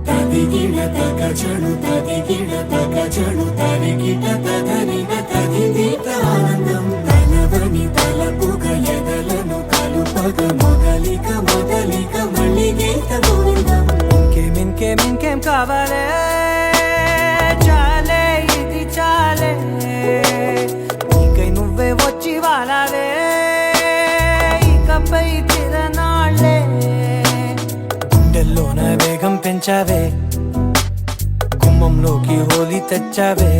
తదిగిడ తగజడు తదిగిడ తగజడు తరిగిట తదరిన తదిదీత ఆనందం తలవని తలపుగ ఎదలను కలుపగ మొదలిక మొదలిక మళ్ళీ గీత గోవిందం. ఇంకేం కావాలే చాలే ఇది చాలే నీకై నువ్వే వచ్చి వాలావే ఇకపై తిరనాళ్ళే గుండెల్లోన వేగం పెంచావే గుమ్మంలోకి హోలీ తెచ్చావే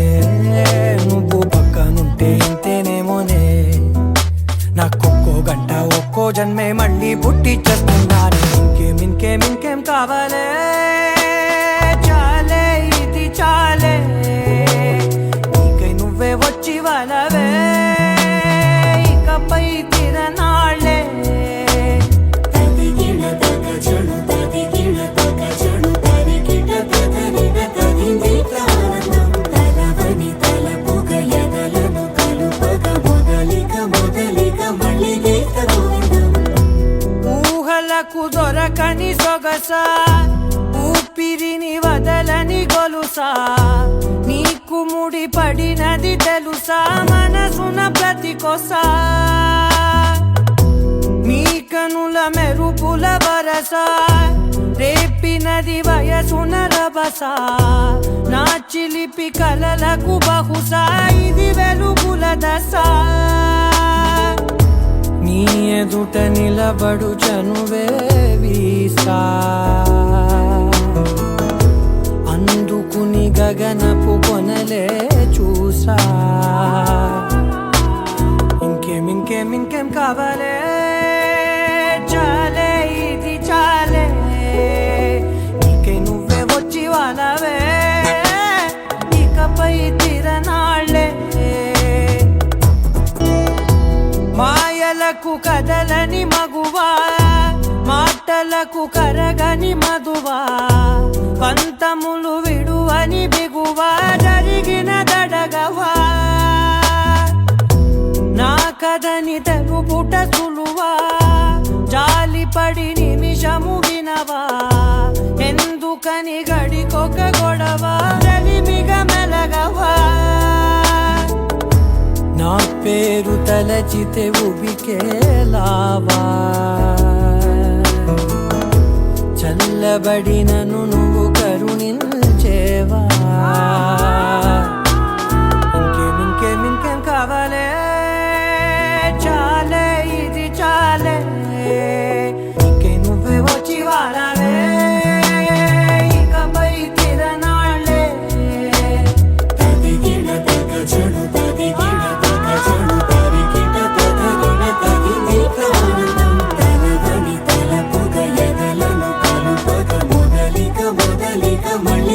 నువ్వు పక్కనుంటే ఇంతేనేమోనే నాకొక్కో గంట ఒక్కో జన్మే మళ్ళీ పుట్టి చేస్తున్నాను. ఇంకేం కావాలే చాలే ఇది చాలే నీకై నువ్వే వచ్చి వాలవే ఇకపై తిరనాళ్ళే. తదిగిడ తగజడు తదిగిడ తగజడు తరిగిట తదరిన తదిదీత ఆనందం తలవని తలపుగ ఎదలను కలుపగ మొదలిక మొదలిక మళ్ళీ గీత గోవిందం. ఊహలకు దొరకని సొగసా ఊపిరిని వదలని గొలుసా నీకు ముడి పడినది తెలుసా మనసున ప్రతి కొసా నీ కనుల మెరుపుల వరసా రేపినది వయసున రభసా నా చిలిపి కలలకు బహుశా ఇది వెలుగుల దశ నీ ఎదుట నిలబడు చనువే వీసా అందుకుని గగనపు కొనలే చూసా. ఇంకేం కావాలే చాలే ఇది చాలే నీకై నువ్వే వచ్చి వాలవే ఇకపై తిరనాళ్ళే. మాయలకు కదలని మగువా మాటలకు కరగని మధువా పంతములు విడువని బిగువా జరిగిన దడగవా నా కదని తెలుపుట సులువా జాలిపడి నిమిషము వినవా ఎందుకని గడికొక గొడవ రవిమిగ మెలగవా నా పేరు తలచితే ఉబికేలావా చల్లబడినను నువ్వు కరుణించేవా. ఇంకేం కావాలే చాలే ఇది చాలే నీకై నువ్వే వచ్చి వాలవే ఇకపై తిరనాళ్ళే. తదిగిడ తగజడు తదిగిడ తగజడు తరిగిట తదరిన తదిదీత ఆనందం తలవని తలపుగ ఎదలను కలుపగ మొదలిక మొదలిక మళ్ళీ